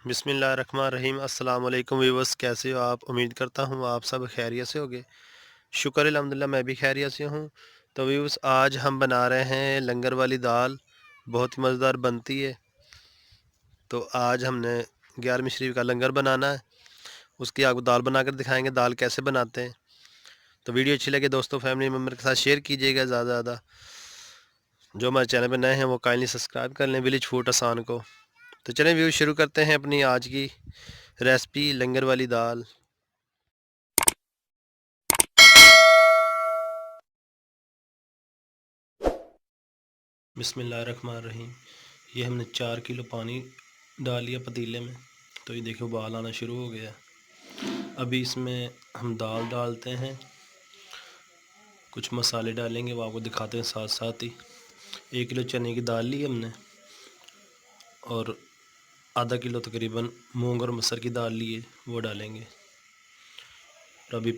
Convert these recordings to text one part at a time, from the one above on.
बिस्मिल्लाहिर्रहमानिर्रहीम। अस्सलाम वालेकुम व्यूअर्स, कैसे हो आप? उम्मीद करता हूँ आप सब खैरियत से होगे। शुक्र अल्हम्दुलिल्लाह, मैं भी खैरियत से हूँ। तो व्यूअर्स, आज हम बना रहे हैं लंगर वाली दाल। बहुत ही मज़ेदार बनती है। तो आज हमने 11वीं शरीफ का लंगर बनाना है। उसकी आपको दाल बनाकर दिखाएंगे, दाल कैसे बनाते हैं। तो वीडियो अच्छी लगे दोस्तों फैमिली मेम्बर के साथ शेयर कीजिएगा ज़्यादा से ज़्यादा। जो हमारे चैनल पर नए हैं वो काइंडली सब्सक्राइब कर लें विलेज फूड आसान को। तो चलें व्यूअर्स, शुरू करते हैं अपनी आज की रेसिपी लंगर वाली दाल। बिस्मिल्लाहिर्रहमानिर्रहीम। ये हमने 4 किलो पानी डाल लिया पतीले में। तो ये देखो उबाल आना शुरू हो गया। अभी इसमें हम दाल डालते हैं, कुछ मसाले डालेंगे वो आपको दिखाते हैं साथ साथ ही। 1 किलो चने की दाल ली हमने और आधा किलो तकरीबन मूंग और मसर की दाल लिए, वो डालेंगे। और अभी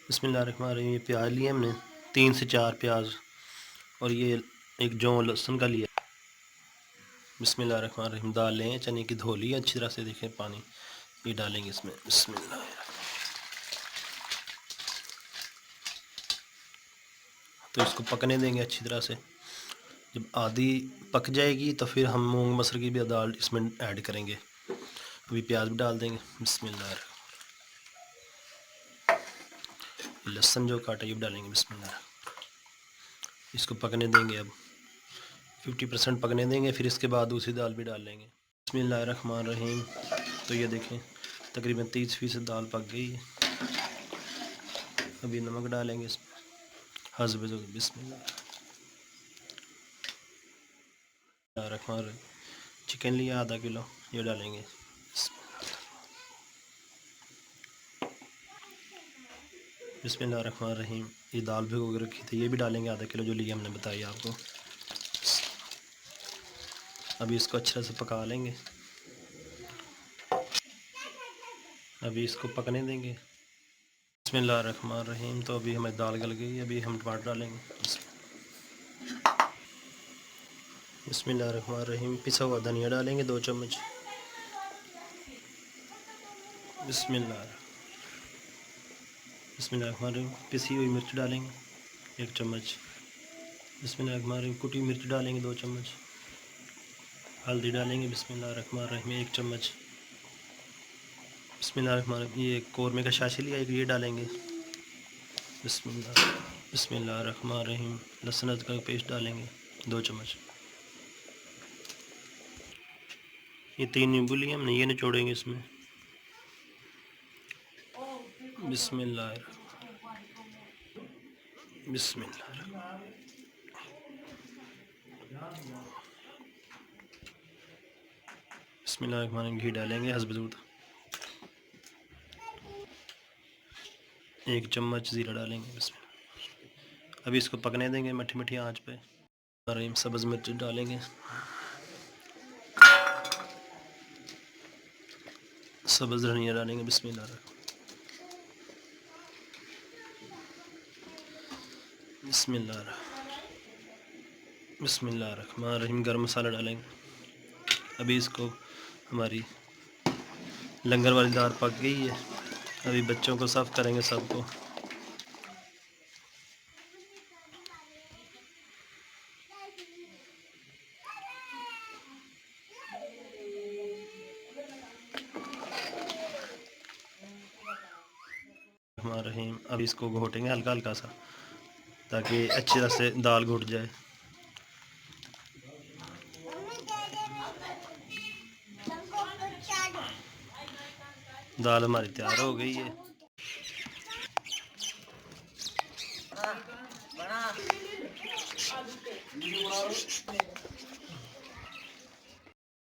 बिस्मिल्लाहिर्रहमानिर्रहीम, ये प्याज लिए हमने 3 से 4 प्याज, और ये एक जौ लहसुन का लिया। बिस्मिल्लाहिर्रहमानिर्रहीम, दाल लें चने की, धो ली अच्छी तरह से, देखें पानी ये डालेंगे इसमें। बिस्मिल्लाह। तो इसको पकने देंगे अच्छी तरह से। जब आधी पक जाएगी तो फिर हम मूंग मसर की भी दाल इसमें ऐड करेंगे। अभी प्याज भी डाल देंगे। बिस्मिल्लाह। लहसुन जो काटा ये भी डालेंगे। बिस्मिल्लाह। इसको पकने देंगे। अब 50% पकने देंगे, फिर इसके बाद दूसरी दाल भी डाल लेंगे। बिस्मिल्लाहिर्रहमानिर्रहीम। तो ये देखें तकरीबन 30% दाल पक गई है। अभी नमक डालेंगे इसमें हस्ब ज़रूरत। बिस्मिल्लाहिर्रहमानिर्रहीम। चिकन लिया आधा किलो, ये डालेंगे। बिस्मिल्लाहिर्रहमानिर्रहीम। ये दाल भिगो के रखी थी, ये भी डालेंगे आधा किलो, जो लिया हमने बताई आपको। अभी इसको अच्छे से पका लेंगे। अभी इसको पकने देंगे। बिस्मिल्लाहिर्रहमानिर्रहीम। तो अभी हमारी दाल गल गई, अभी हम टमाटर डालेंगे। बिस्मिल्लाहिर्रहमानिर्रहीम। पिसा हुआ धनिया डालेंगे 2 चम्मच। बिस्मिल्लाहिर्रहमानिर्रहीम। पिसी हुई मिर्च डालेंगे 1 चम्मच। बिस्मिल्लाहिर्रहमानिर्रहीम। कुटी मिर्च डालेंगे 2 चम्मच। हल्दी डालेंगे बिस्मिल्लाहिर्रहमानिर्रहीम 1 चम्मच। बिस्मिल्लाहिर्रहमानिर्रहीम। ये कौरमे का शाशी लिया, एक ये डालेंगे। बिस्मिल्लाहिर्रहमानिर्रहीम। लहसुन अदरक का पेस्ट डालेंगे 2 चम्मच। ये 3 नींबू लिए हमने, ये निचोड़ेंगे इसमें। बिस्मिल्लाह बिस्मिल्लाह। बिस्मिल्लाहिर्रहमानिर्रहीम। घी डालेंगे हस्ब ज़रूरत। 1 चम्मच ज़ीरा डालेंगे। बिस्मिल्लाह। अभी इसको पकने देंगे मठी मठी आंच पे। सब्ज़ मिर्च डालेंगे। सब्ज़ धनिया डालेंगे। बिस्मिल्लाह। बिस्मिल्लाह। बिस्मिल्लाहिर्रहमानिर्रहीम। गरम मसाला डालेंगे। अभी इसको, हमारी लंगर वाली दाल पक गई है। अभी बच्चों को सर्व करेंगे सबको। रहीम। अब इसको घोटेंगे हल्का हल्का सा, ताकि अच्छी तरह से दाल घुट जाए। दाल हमारी तैयार हो गई है।